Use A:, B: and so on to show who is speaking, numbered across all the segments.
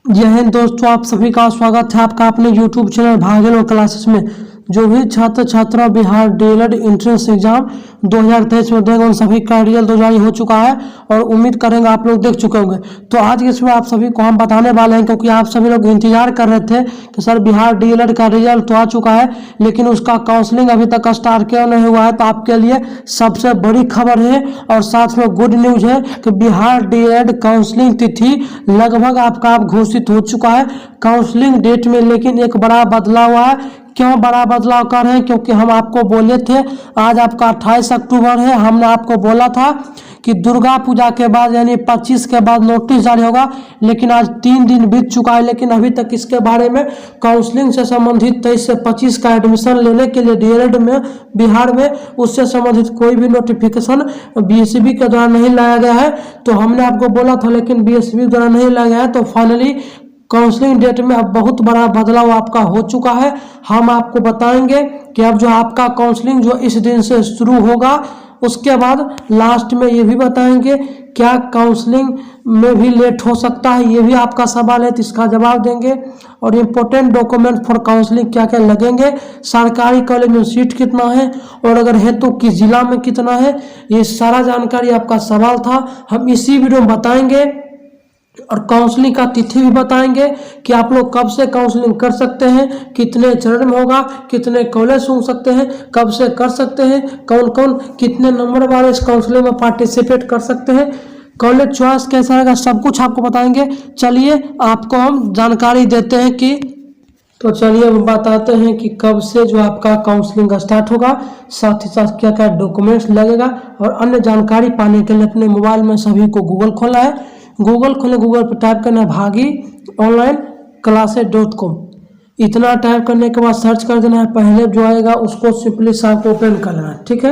A: जय हिंद दोस्तों, आप सभी का स्वागत है आपका अपने YouTube चैनल भागल और क्लासेस में। जो भी छात्र छात्रा बिहार डीएलएड एंट्रेंस एग्जाम 2023 में देंगे उन सभी का रिजल्ट जारी हो चुका है और उम्मीद करेंगे आप लोग देख चुके होंगे। तो आज के इसमें आप सभी को हम बताने वाले हैं, क्योंकि आप सभी लोग इंतजार कर रहे थे कि सर बिहार डीएलएड का रिजल्ट तो आ चुका है लेकिन उसका काउंसलिंग अभी तक स्टार्ट क्यों नहीं हुआ है। तो आपके लिए सबसे बड़ी खबर है और साथ में गुड न्यूज है कि बिहार डीएलएड काउंसलिंग तिथि लगभग आपका घोषित हो चुका है काउंसलिंग डेट में। लेकिन एक बड़ा बदलाव हुआ है। क्यों बड़ा बदलाव कर रहे हैं? क्योंकि हम आपको बोले थे आज आपका 28 अक्टूबर है, हमने आपको बोला था कि दुर्गा पूजा के बाद यानी 25 के बाद नोटिस जारी होगा, लेकिन आज 3 दिन बीत चुका है लेकिन अभी तक इसके बारे में काउंसलिंग से संबंधित 23 से 25 का एडमिशन लेने के लिए डीएलएड में बिहार में उससे संबंधित कोई भी नोटिफिकेशन बीएसबी के द्वारा नहीं लाया गया है। तो हमने आपको बोला था लेकिन बीएसबी द्वारा नहीं लाया गया है। तो फाइनली काउंसलिंग डेट में अब बहुत बड़ा बदलाव आपका हो चुका है। हम आपको बताएंगे कि अब जो आपका काउंसलिंग जो इस दिन से शुरू होगा, उसके बाद लास्ट में ये भी बताएंगे क्या काउंसलिंग में भी लेट हो सकता है, ये भी आपका सवाल है तो इसका जवाब देंगे। और इम्पोर्टेंट डॉक्यूमेंट फॉर काउंसलिंग क्या क्या लगेंगे, सरकारी कॉलेज में सीट कितना है और अगर है तो किस जिला में कितना है, ये सारा जानकारी आपका सवाल था, हम इसी वीडियो में बताएंगे। और काउंसलिंग का तिथि भी बताएंगे कि आप लोग कब से काउंसलिंग कर सकते हैं, कितने चरण में होगा, कितने कॉलेज सुन सकते हैं, कब से कर सकते हैं, कौन कौन कितने नंबर वाले इस काउंसलिंग में पार्टिसिपेट कर सकते हैं, कॉलेज चॉइस कैसा रहेगा, सब कुछ आपको बताएंगे। चलिए आपको हम जानकारी देते हैं कि तो चलिए हम बताते हैं कि कब से जो आपका काउंसलिंग स्टार्ट होगा, साथ ही साथ क्या क्या डॉक्यूमेंट्स लगेगा और अन्य जानकारी पाने के लिए अपने मोबाइल में सभी को गूगल खोला है। गूगल खोले, गूगल पर टाइप करना है भागी ऑनलाइन क्लासेस.com। इतना टाइप करने के बाद सर्च कर देना है, पहले जो आएगा उसको सिंपली साफ ओपन कर लेना है। ठीक है,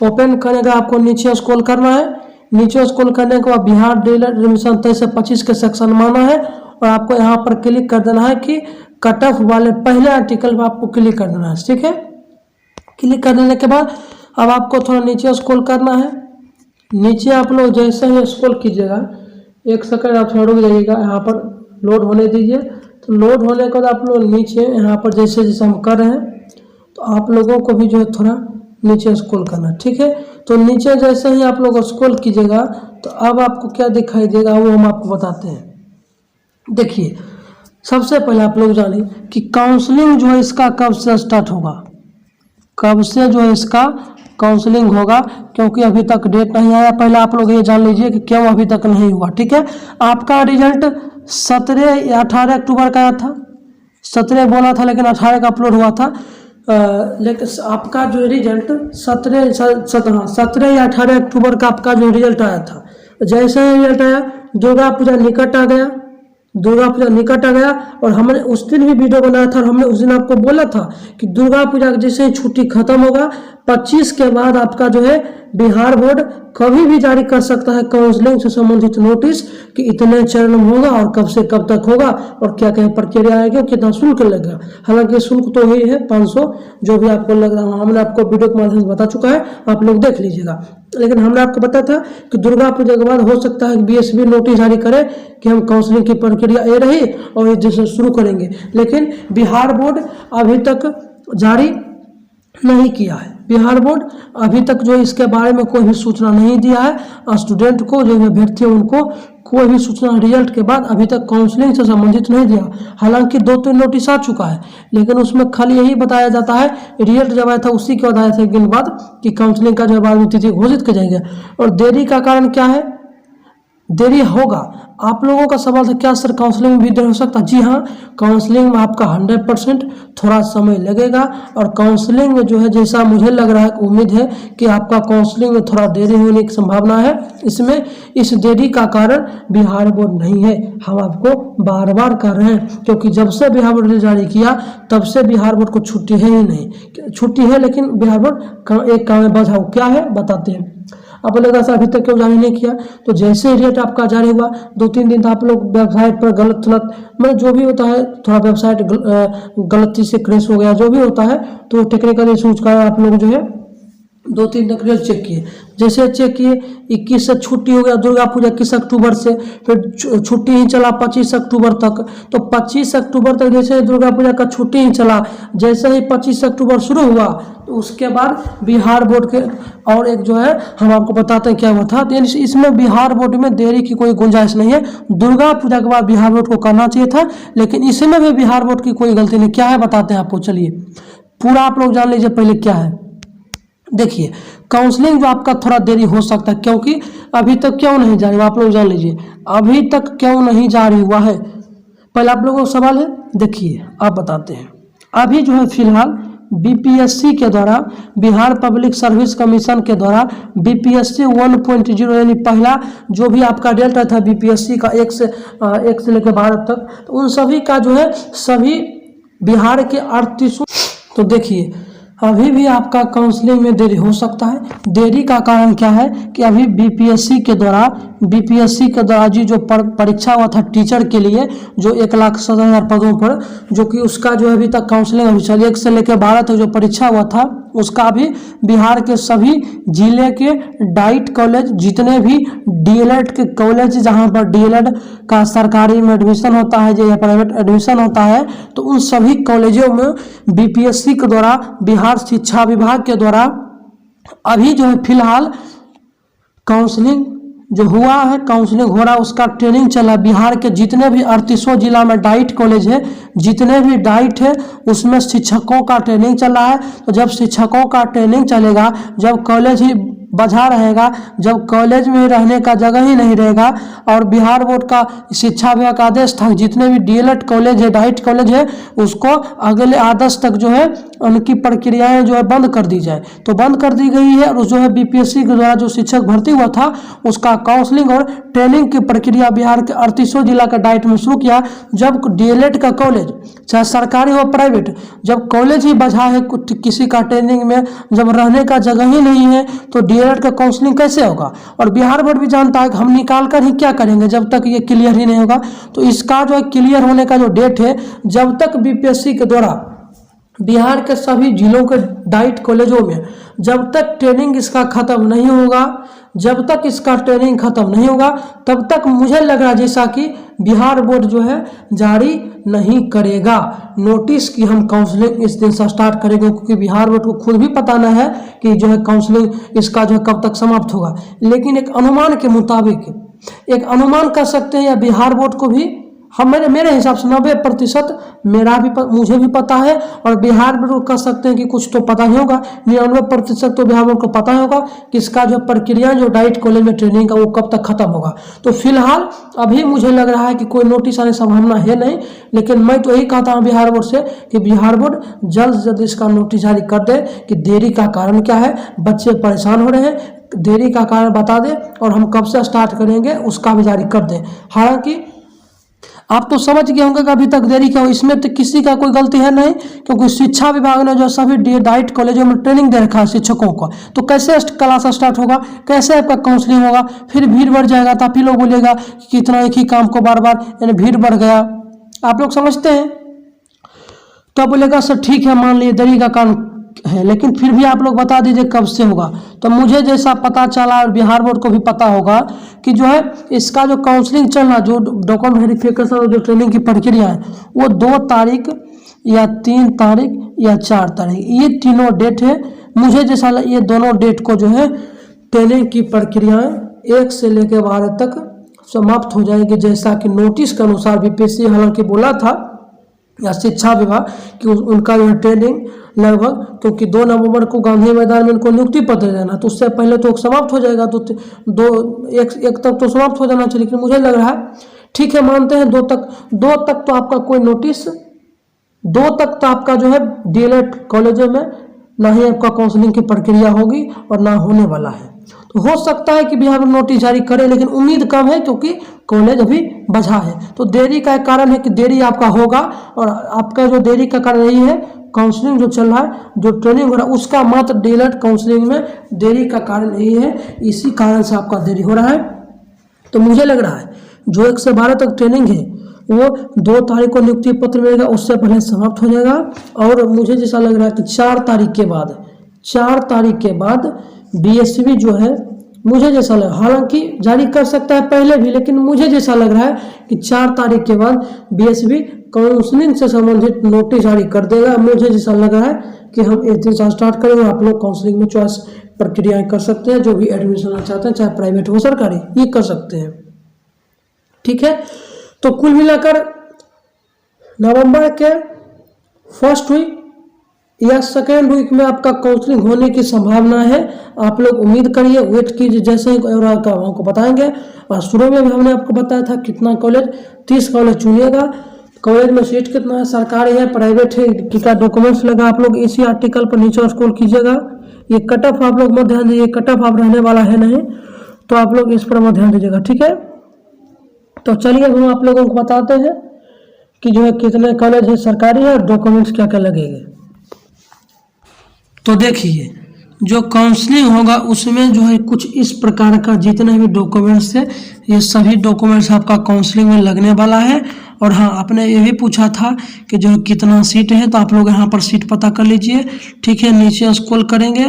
A: ओपन करने का आपको नीचे स्क्रॉल करना है। नीचे स्क्रॉल करने के बाद बिहार डीएलएड एडमिशन 23 से 25 के सेक्शन माना है और आपको यहाँ पर क्लिक कर देना है कि कट ऑफ वाले पहले आर्टिकल पर आपको क्लिक कर देना है। ठीक है, क्लिक कर देने के बाद अब आपको थोड़ा नीचे स्क्रॉल करना है। नीचे आप लोग जैसे ही स्क्रॉल कीजिएगा, एक सेकंड आप थोड़ा रुक जाइएगा, यहाँ पर लोड होने दीजिए। तो लोड होने के बाद आप लोग नीचे यहाँ पर जैसे जैसे हम कर रहे हैं तो आप लोगों को भी जो है थोड़ा नीचे स्क्रॉल करना। ठीक है, तो नीचे जैसे ही आप लोग स्क्रॉल कीजिएगा तो अब आपको क्या दिखाई देगा वो हम आपको बताते हैं। देखिए, सबसे पहले आप लोग जानिए कि काउंसलिंग जो है इसका कब से स्टार्ट होगा, कब से जो है इसका काउंसलिंग होगा, क्योंकि अभी तक डेट नहीं आया। पहले आप लोग ये जान लीजिए कि क्यों अभी तक नहीं हुआ। ठीक है, आपका रिजल्ट 17 या 18 अक्टूबर का आया था, 17 बोला था लेकिन 18 का अपलोड हुआ था। लेकिन आपका जो रिजल्ट 17 या 18 अक्टूबर का आपका जो रिजल्ट आया था, जैसे ही रिजल्ट आया दुर्गा पूजा निकट आ गया, दुर्गा पूजा निकट आ गया और हमने उस दिन भी वीडियो बनाया था और हमने उस दिन आपको बोला था कि दुर्गा पूजा जैसे ही छुट्टी खत्म होगा 25 के बाद आपका जो है बिहार बोर्ड कभी भी जारी कर सकता है काउंसलिंग से संबंधित नोटिस कि इतने चरण में होगा और कब से कब तक होगा और क्या क्या प्रक्रिया आएगी और कितना शुल्क लगेगा। हालांकि शुल्क तो यही है 500, जो भी आपको लग रहा है हमने आपको वीडियो के माध्यम से बता चुका है, आप लोग देख लीजिएगा। लेकिन हमने आपको बताया था कि दुर्गा पूजा के बाद हो सकता है कि बीएसबी नोटिस जारी करे कि हम काउंसलिंग की प्रक्रिया ये रही और ये जैसे शुरू करेंगे, लेकिन बिहार बोर्ड अभी तक जारी नहीं किया है। बिहार बोर्ड अभी तक जो इसके बारे में कोई भी सूचना नहीं दिया है स्टूडेंट को, जो अभ्यर्थी है उनको कोई भी सूचना रिजल्ट के बाद अभी तक काउंसलिंग से संबंधित नहीं दिया। हालांकि 2-3 नोटिस आ चुका है लेकिन उसमें खाली यही बताया जाता है रिजल्ट जब आया था उसी के बाद आया था एक दिन बाद कि काउंसलिंग का जो बाद में तिथि घोषित कर जाएगा। और देरी का कारण क्या है, देरी होगा। आप लोगों का सवाल था क्या सर काउंसलिंग में भी देर हो सकता है? जी हाँ, काउंसलिंग में आपका 100% थोड़ा समय लगेगा और काउंसलिंग में जो है जैसा मुझे लग रहा है, उम्मीद है कि आपका काउंसलिंग में थोड़ा देरी होने की संभावना है। इसमें इस देरी का कारण बिहार बोर्ड नहीं है, हम आपको बार बार कर रहे हैं क्योंकि जब से बिहार बोर्ड ने जारी किया तब से बिहार बोर्ड को छुट्टी है ही नहीं। छुट्टी है लेकिन बिहार बोर्ड एक काम में बचा क्या है बताते हैं। आप लोग ऐसा अभी तक क्यों जारी नहीं किया? तो जैसे ही रेट आपका जारी हुआ 2-3 दिन तो आप लोग वेबसाइट पर गलत मतलब जो भी होता है, थोड़ा वेबसाइट गलती से क्रैश हो गया, जो भी होता है तो टेक्निकल इशूज का आप लोग जो है 2-3 डेट चेक किए, जैसे चेक किए 21 से छुट्टी हो गया दुर्गा पूजा 21 अक्टूबर से, फिर छुट्टी ही चला 25 अक्टूबर तक। तो 25 अक्टूबर तक जैसे दुर्गा पूजा का छुट्टी ही चला, जैसे ही 25 अक्टूबर शुरू हुआ तो उसके बाद बिहार बोर्ड के और एक जो है हम आपको बताते हैं क्या हुआ था। तो इसमें बिहार बोर्ड में देरी की कोई गुंजाइश नहीं है, दुर्गा पूजा के बाद बिहार बोर्ड को करना चाहिए था, लेकिन इसमें भी बिहार बोर्ड की कोई गलती नहीं। क्या है बताते हैं आपको, चलिए पूरा आप लोग जान लीजिए पहले क्या है। देखिए काउंसलिंग जो आपका थोड़ा देरी हो सकता है, क्योंकि अभी तक क्यों नहीं जारी, आप लोग जान लीजिए अभी तक क्यों नहीं जारी हुआ है। पहले आप लोगों को सवाल है, देखिए आप बताते हैं। अभी जो है फिलहाल बीपीएससी के द्वारा, बिहार पब्लिक सर्विस कमीशन के द्वारा बीपीएससी 1.0 यानी पहला जो भी आपका डेल्टा था बीपीएससी का 1 से लेकर 12 तक, तो उन सभी का जो है सभी बिहार के 38। तो देखिए अभी भी आपका काउंसलिंग में देरी हो सकता है। देरी का कारण क्या है कि अभी बीपीएससी के द्वारा जी जो परीक्षा हुआ था टीचर के लिए, जो 1,70,000 पदों पर, जो कि उसका जो अभी तक काउंसलिंग अभी चल 1 से लेकर 12 तक जो परीक्षा हुआ था, उसका भी बिहार के सभी जिले के डाइट कॉलेज, जितने भी डीएलएड के कॉलेज जहां पर डीएलएड का सरकारी में एडमिशन होता है या प्राइवेट एडमिशन होता है, तो उन सभी कॉलेजों में बीपीएससी के द्वारा, बिहार शिक्षा विभाग के द्वारा अभी जो है फिलहाल काउंसलिंग जो हुआ है, काउंसलिंग हो रहा है, उसका ट्रेनिंग चला। बिहार के जितने भी 38 जिला में डाइट कॉलेज है, जितने भी डाइट है उसमें शिक्षकों का ट्रेनिंग चल रहा है। तो जब शिक्षकों का ट्रेनिंग चलेगा, जब कॉलेज ही बजा रहेगा, जब कॉलेज में रहने का जगह ही नहीं रहेगा, और बिहार बोर्ड का शिक्षा विभाग का आदेश था जितने भी डीएलएड कॉलेज है, डाइट कॉलेज है, उसको अगले आदेश तक जो है उनकी प्रक्रियाएं जो है बंद कर दी जाए। तो बंद कर दी गई है, और जो है बीपीएससी के द्वारा जो शिक्षक भर्ती हुआ था उसका काउंसलिंग और ट्रेनिंग की प्रक्रिया बिहार के 38 जिला का डाइट में शुरू किया। जब डीएलएड का कॉलेज चाहे सरकारी हो प्राइवेट, जब कॉलेज ही बजा है किसी का ट्रेनिंग में, जब रहने का जगह ही नहीं है, तो डीएलएड का काउंसलिंग कैसे होगा। और बिहार बोर्ड भी जानता है कि हम निकाल कर ही क्या करेंगे जब तक ये क्लियर ही नहीं होगा। तो इसका जो है क्लियर होने का जो डेट है, जब तक बीपीएससी के द्वारा बिहार के सभी जिलों के डाइट कॉलेजों में जब तक ट्रेनिंग इसका खत्म नहीं होगा, जब तक इसका ट्रेनिंग खत्म नहीं होगा, तब तक मुझे लग रहा है जैसा कि बिहार बोर्ड जो है जारी नहीं करेगा नोटिस कि हम काउंसलिंग इस दिन से स्टार्ट करेंगे, क्योंकि बिहार बोर्ड को खुद भी पता नहीं है कि जो है काउंसलिंग इसका जो है कब तक समाप्त होगा। लेकिन एक अनुमान के मुताबिक, एक अनुमान कर सकते हैं, या बिहार बोर्ड को भी हम मेरे हिसाब से 90% मुझे भी पता है, और बिहार बोर्ड को कह सकते हैं कि कुछ तो पता ही होगा, 99% तो बिहार बोर्ड को पता ही होगा कि इसका जो प्रक्रिया जो डाइट कॉलेज में ट्रेनिंग का वो कब तक खत्म होगा। तो फिलहाल अभी मुझे लग रहा है कि कोई नोटिस आने की संभावना है नहीं, लेकिन मैं तो यही कहता हूँ बिहार बोर्ड से कि बिहार बोर्ड जल्द से जल्द इसका नोटिस जारी कर दे कि देरी का कारण क्या है, बच्चे परेशान हो रहे हैं, देरी का कारण बता दे, और हम कब से स्टार्ट करेंगे उसका भी जारी कर दे। हालांकि आप तो समझ गए होंगे कि अभी तक देरी क्या हो, इसमें तो किसी का कोई गलती है नहीं, क्योंकि शिक्षा विभाग ने जो सभी डाइट कॉलेजों में ट्रेनिंग दे रखा है शिक्षकों को। तो कैसे क्लास स्टार्ट होगा, कैसे आपका काउंसलिंग होगा, फिर भीड़ बढ़ जाएगा, तो आप ही लोग बोलेगा कि कितना एक ही काम को बार बार, यानी भीड़ बढ़ गया। आप लोग समझते हैं, तो बोलेगा सर ठीक है मान लीजिए देरी का कारण है, लेकिन फिर भी आप लोग बता दीजिए कब से होगा। तो मुझे जैसा पता चला, और बिहार बोर्ड को भी पता होगा कि जो है इसका जो काउंसलिंग चलना, जो डॉक्यूमेंट वेरिफिकेशन और जो ट्रेनिंग की प्रक्रिया है, वो 2 तारीख या 3 तारीख या 4 तारीख, ये तीनों डेट है। मुझे जैसा ये दोनों डेट को जो है ट्रेनिंग की प्रक्रियाएं 1 से लेकर 12 तक समाप्त हो जाएगी, जैसा कि नोटिस के अनुसार बीपीएससी हालांकि बोला था, या शिक्षा विभाग कि उनका यह ट्रेनिंग लगभग, क्योंकि 2 नवंबर को गांधी मैदान में उनको नियुक्ति पत्र देना, तो उससे पहले तो समाप्त हो जाएगा, तो 1 तक तो समाप्त हो जाना चाहिए। लेकिन मुझे लग रहा है ठीक है मानते हैं 2 तक तो आपका कोई नोटिस, 2 तक तो आपका जो है डीएलएड कॉलेजों में ना ही आपका काउंसलिंग की प्रक्रिया होगी और ना होने वाला है। तो हो सकता है कि बिहार में नोटिस जारी करे, लेकिन उम्मीद कम है, क्योंकि कॉलेज अभी बजा है। तो देरी का कारण है कि देरी आपका होगा, और आपका जो देरी का कारण यही है काउंसलिंग जो चल रहा है, जो ट्रेनिंग हो रहा है, उसका मात्र डीएलएड काउंसलिंग में देरी का कारण यही है, इसी कारण से आपका देरी हो रहा है। तो मुझे लग रहा है जो 1 से 12 तक ट्रेनिंग है वो 2 तारीख को नियुक्ति पत्र मिलेगा, उससे पहले समाप्त हो जाएगा। और मुझे जैसा लग रहा है कि 4 तारीख के बाद 4 तारीख के बाद बीएसवी जो है, मुझे जैसा लग, हालांकि जारी कर सकता है पहले भी, लेकिन मुझे जैसा लग रहा है कि 4 तारीख के बाद बीएसवी काउंसलिंग से संबंधित नोटिस जारी कर देगा। मुझे जैसा लग रहा है कि हम इस दिन से स्टार्ट करेंगे। आप लोग काउंसलिंग में चॉइस प्रक्रियाएं कर सकते हैं, जो भी एडमिशन लेना चाहते हैं, चाहे प्राइवेट हो सरकारी, ये कर सकते हैं। ठीक है, तो कुल मिलाकर नवंबर के फर्स्ट वीक या सेकेंड वीक में आपका काउंसलिंग होने की संभावना है। आप लोग उम्मीद करिए, वेट कीजिए, जैसे ही का हमको बताएंगे। और शुरू में भी हमने आपको बताया था कितना कॉलेज, 30 कॉलेज चुनिएगा। कॉलेज में सीट कितना है, सरकारी है, प्राइवेट है, क्या डॉक्यूमेंट्स लगा, आप लोग इसी आर्टिकल पर नीचे स्क्रॉल कीजिएगा। ये कट ऑफ आप लोग मत ध्यान दीजिए, कट ऑफ आप रहने वाला है नहीं, तो आप लोग इस पर मत ध्यान दीजिएगा। ठीक है, तो चलिए हम आप लोगों को बताते हैं कि जो है कितने कॉलेज है सरकारी है और डॉक्यूमेंट्स क्या क्या लगेंगे। तो देखिए, जो काउंसलिंग होगा उसमें जो है कुछ इस प्रकार का जितने भी डॉक्यूमेंट्स है, ये सभी डॉक्यूमेंट्स आपका काउंसलिंग में लगने वाला है। और हाँ, आपने ये भी पूछा था कि जो कितना सीट है, तो आप लोग यहाँ पर सीट पता कर लीजिए। ठीक है, नीचे स्क्रॉल करेंगे,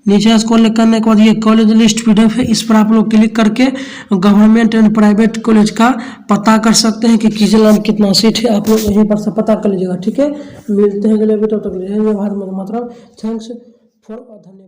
A: नीचे स्क्रॉल करने के बाद ये कॉलेज लिस्ट पीडीएफ है, इस पर आप लोग क्लिक करके गवर्नमेंट एंड प्राइवेट कॉलेज का पता कर सकते हैं कि किस जिला में कितना सीट है। आप लोग यहीं पर से पता कर लीजिएगा। ठीक है, मिलते हैं अगले वीडियो, तक जय हिंद, भारत माता, थैंक्स फॉर, धन्यवाद।